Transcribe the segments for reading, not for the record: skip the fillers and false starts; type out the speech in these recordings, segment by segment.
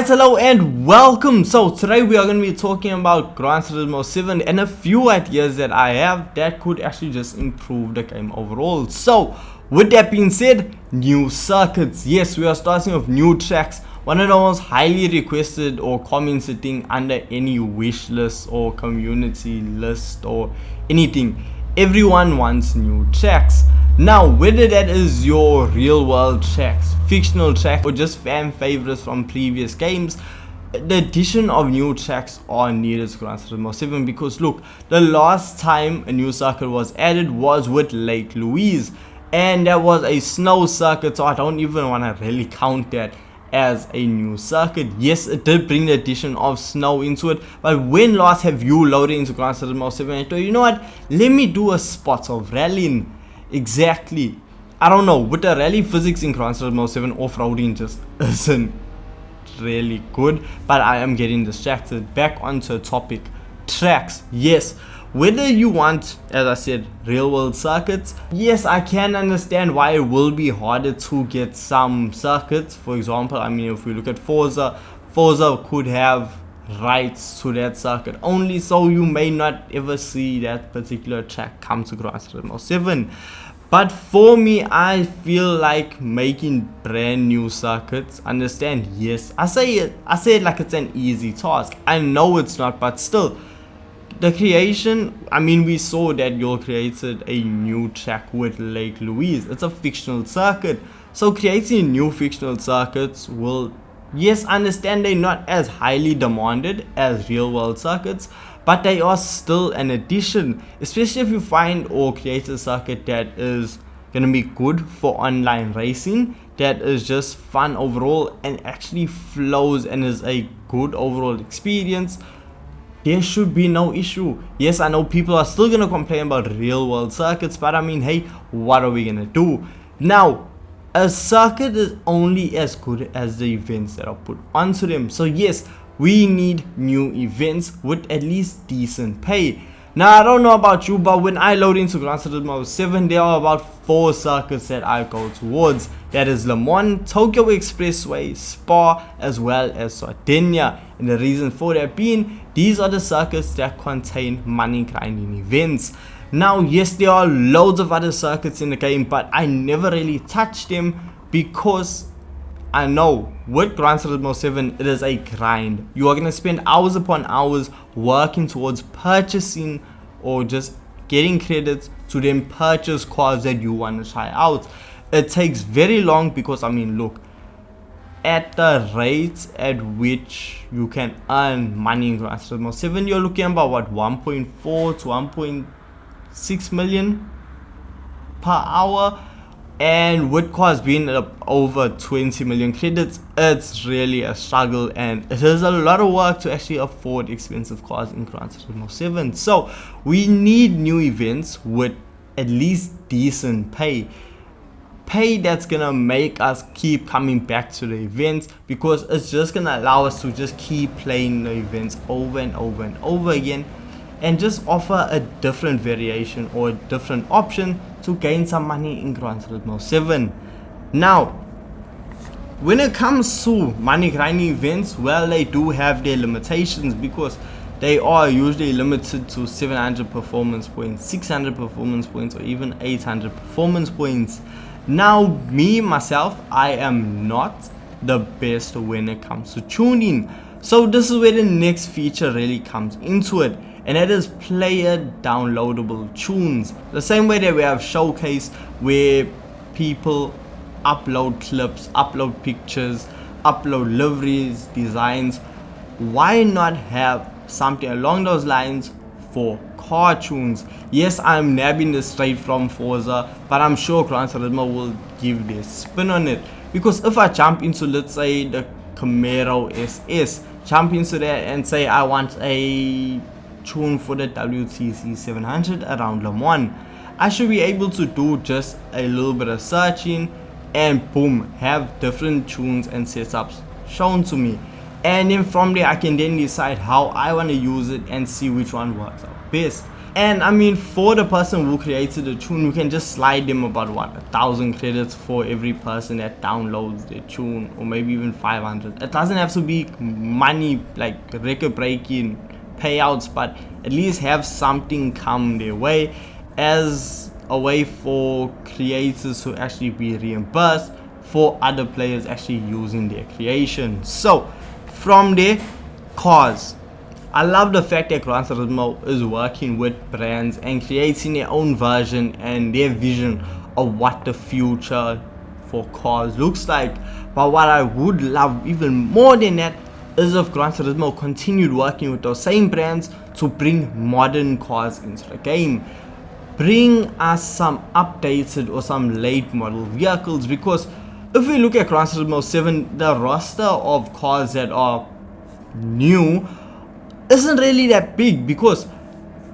Alright, hello and welcome. So today we are going to be talking about Gran Turismo 7 and a few ideas that I have that could actually just improve the game overall. So with that being said, new circuits. Yes, we are starting with new tracks. One of the most highly requested or commented thing under any wish list or community list or anything. Everyone wants new tracks. Now, whether that is your real world tracks, fictional tracks, or just fan favorites from previous games, the addition of new tracks are needed to Gran Turismo 7 because look, the last time a new circuit was added was with Lake Louise, and that was a snow circuit, so I don't even want to really count that as a new circuit. Yes, it did bring the addition of snow into it, but when last have you loaded into Gran Turismo 7 and thought, you know what, let me do a spot of rallying? Exactly. I don't know, with the rally physics in Gran Turismo 7, off-roading just isn't really good, but I am getting distracted. Back onto the topic, tracks. Yes, whether you want, as I said, real world circuits, yes, I can understand why it will be harder to get some circuits. For example, I mean, if we look at Forza could have rights to that circuit only, so you may not ever see that particular track come to Gran Turismo 7. But for me, I feel like making brand new circuits. Understand? Yes, I say it like it's an easy task. I know it's not, but still, the creation, I mean, we saw that you created a new track with Lake Louise. It's a fictional circuit, so creating new fictional circuits will, yes, I understand they're not as highly demanded as real world circuits, but they are still an addition, especially if you find or create a circuit that is gonna be good for online racing, that is just fun overall and actually flows and is a good overall experience. There should be no issue. Yes, I know people are still gonna complain about real world circuits, but I mean, hey, what are we gonna do? Now, a circuit is only as good as the events that are put onto them. So yes, we need new events with at least decent pay. Now, I don't know about you, but when I load into Gran Turismo 7, there are about 4 circuits that I go towards. That is Le Mans, Tokyo Expressway, Spa, as well as Sardinia. And the reason for that being, these are the circuits that contain money grinding events. Now, yes, there are loads of other circuits in the game, but I never really touch them because I know with Gran Turismo 7, it is a grind. You are going to spend hours upon hours working towards purchasing or just getting credits to then purchase cars that you want to try out. It takes very long because, I mean, look, at the rate at which you can earn money in Gran Turismo 7, you're looking about what, 1.4 to 1.6 million per hour, and with cars being over 20 million credits, it's really a struggle and it is a lot of work to actually afford expensive cars in Gran Turismo 7. So we need new events with at least decent pay that's gonna make us keep coming back to the events, because it's just gonna allow us to just keep playing the events over and over and over again and just offer a different variation or a different option to gain some money in Gran Turismo 7. Now, when it comes to money grinding events, well, they do have their limitations because they are usually limited to 700 performance points, 600 performance points, or even 800 performance points. Now, me, myself, I am not the best when it comes to tuning. So this is where the next feature really comes into it, and that is player downloadable tunes. The same way that we have Showcase, where people upload clips, upload pictures, upload liveries, designs. Why not have something along those lines for car tunes? Yes, I'm nabbing this straight from Forza, but I'm sure Gran Turismo will give their spin on it, because if I jump into, let's say, the Camaro SS, jump into that and say I want a tune for the WTC 700 around Le Mans, I should be able to do just a little bit of searching and boom, have different tunes and setups shown to me, and then from there I can then decide how I want to use it and see which one works out best. And I mean, for the person who created the tune, you can just slide them about 1,000 credits for every person that downloads the tune, or maybe even 500. It doesn't have to be money like record breaking payouts, but at least have something come their way as a way for creators to actually be reimbursed for other players actually using their creation. So from there, cars. I love the fact that Gran Turismo is working with brands and creating their own version and their vision of what the future for cars looks like. But what I would love even more than that is if Gran Turismo continued working with those same brands to bring modern cars into the game. Bring us some updated or some late model vehicles, because if we look at Gran Turismo 7, the roster of cars that are new isn't really that big, because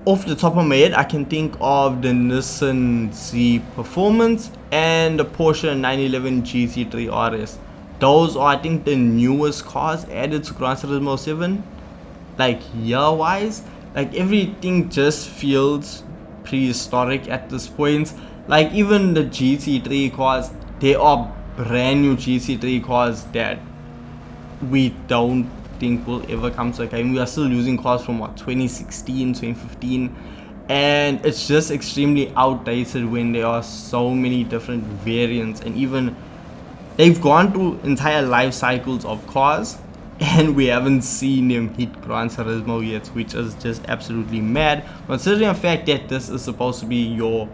off the top of my head I can think of the Nissan Z Performance and the Porsche 911 GT3 RS. Those are, I think, the newest cars added to Gran Turismo 7, like year wise. Like everything just feels prehistoric at this point. Like even the GT3 cars, they are brand new GT3 cars that we don't think will ever come to a game. We are still using cars from 2016, 2015, and it's just extremely outdated when there are so many different variants, and even they've gone through entire life cycles of cars and we haven't seen them hit Gran Turismo yet, which is just absolutely mad, considering the fact that this is supposed to be your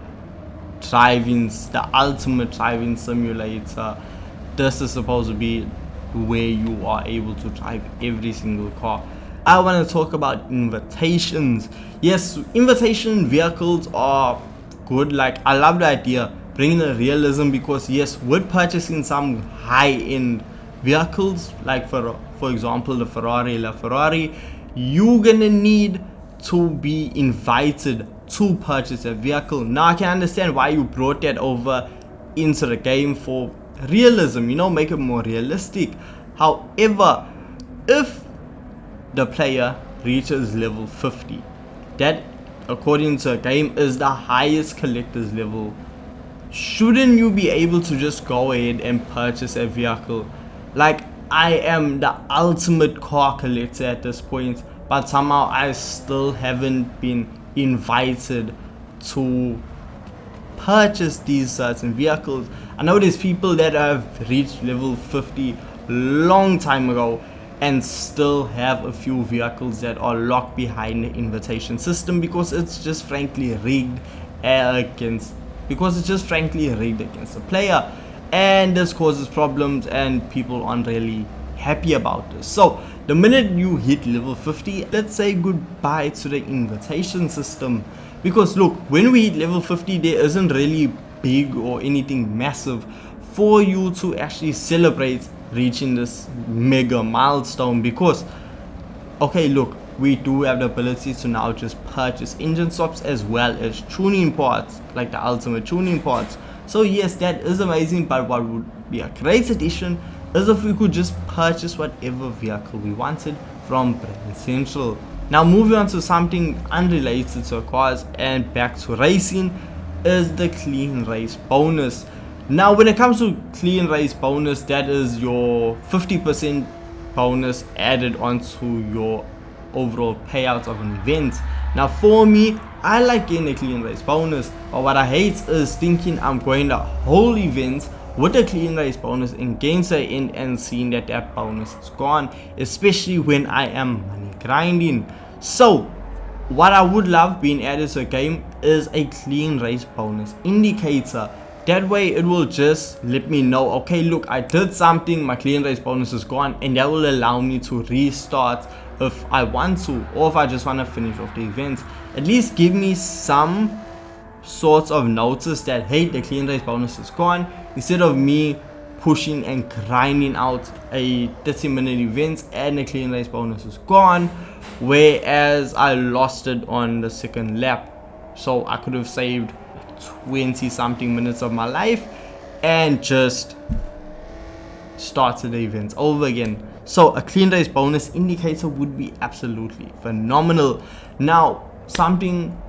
the ultimate driving simulator. This is supposed to be where you are able to drive every single car. I want to talk about invitations. Yes, invitation vehicles are good. Like, I love the idea, bringing the realism, because yes, with purchasing some high-end vehicles, like for example the Ferrari LaFerrari, you're gonna need to be invited to purchase a vehicle. Now I can understand why you brought that over into the game for realism, you know, make it more realistic. However, if the player reaches level 50, that according to the game is the highest collector's level, shouldn't you be able to just go ahead and purchase a vehicle? Like, I am the ultimate car collector at this point, but somehow I still haven't been invited to purchase these certain vehicles. I know there's people that have reached level 50 long time ago and still have a few vehicles that are locked behind the invitation system, because it's just frankly rigged against the player, and this causes problems and people aren't really happy about this. So the minute you hit level 50, let's say goodbye to the invitation system, because look, when we hit level 50 there isn't really big or anything massive for you to actually celebrate reaching this mega milestone. Because okay, look, we do have the ability to now just purchase engine swaps as well as tuning parts, like the ultimate tuning parts. So yes, that is amazing, but what would be a great addition is if we could just purchase whatever vehicle we wanted from Brand Central. Now moving on to something unrelated to cars and back to racing is the clean race bonus. Now when it comes to clean race bonus, that is your 50% bonus added onto your overall payout of an event. Now for me, I like getting a clean race bonus, but what I hate is thinking I'm going the whole event with a clean race bonus and getting to the end and seeing that that bonus is gone, especially when I am money grinding. So what I would love being added to the game is a clean race bonus indicator. That way it will just let me know, okay, look, I did something, my clean race bonus is gone, and that will allow me to restart if I want to, or if I just want to finish off the event. At least give me some sorts of notice that, hey, the clean race bonus is gone, instead of me pushing and grinding out a 30-minute event and the clean race bonus is gone, whereas I lost it on the second lap. So I could have saved 20 something minutes of my life and just started the event over again. So a clean race bonus indicator would be absolutely phenomenal. Now something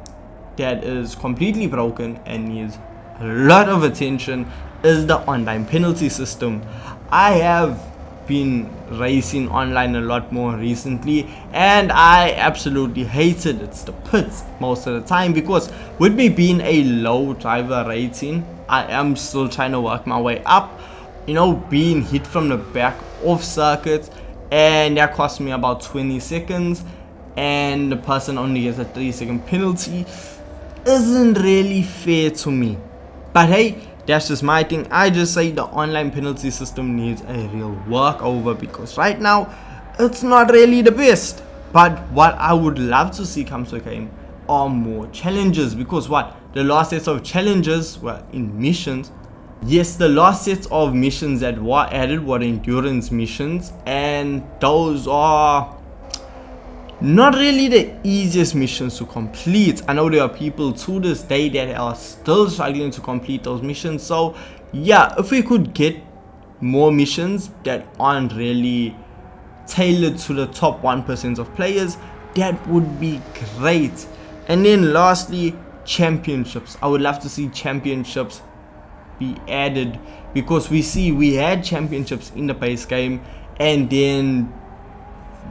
that is completely broken and needs a lot of attention is the online penalty system. I have been racing online a lot more recently and I absolutely hate it. It's the pits most of the time, because with me being a low driver rating, I am still trying to work my way up. You know, being hit from the back off circuits, and that cost me about 20 seconds, and the person only gets a 3-second penalty, isn't really fair to me. But hey, that's just my thing. I just say the online penalty system needs a real workover, because right now it's not really the best. But what I would love to see come to a game are more challenges, because what the last sets of challenges were in missions. Yes, the last sets of missions that were added were endurance missions, and those are not really the easiest missions to complete. I know there are people to this day that are still struggling to complete those missions. So yeah, if we could get more missions that aren't really tailored to the top 1% of players, that would be great. And then lastly, championships. I would love to see championships be added, because we had championships in the base game and then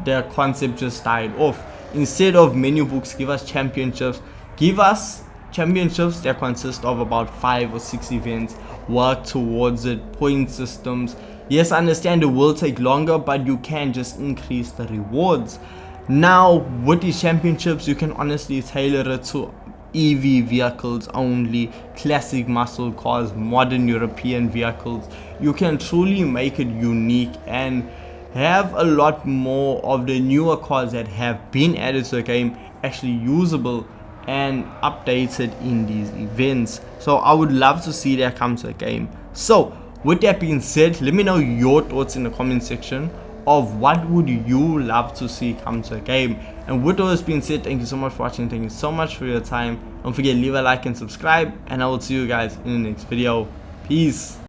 the concept just died off. Instead of menu books, give us championships. Give us championships that consist of about 5 or 6 events. Work towards it. Point systems. Yes, I understand it will take longer, but you can just increase the rewards. Now with these championships, you can honestly tailor it to EV vehicles only, classic muscle cars, modern European vehicles. You can truly make it unique and have a lot more of the newer cars that have been added to the game actually usable and updated in these events. So I would love to see that come to the game. So with that being said, let me know your thoughts in the comment section of what would you love to see come to the game. And with all this being said, thank you so much for watching. Thank you so much for your time. Don't forget, leave a like and subscribe, and I will see you guys in the next video. Peace.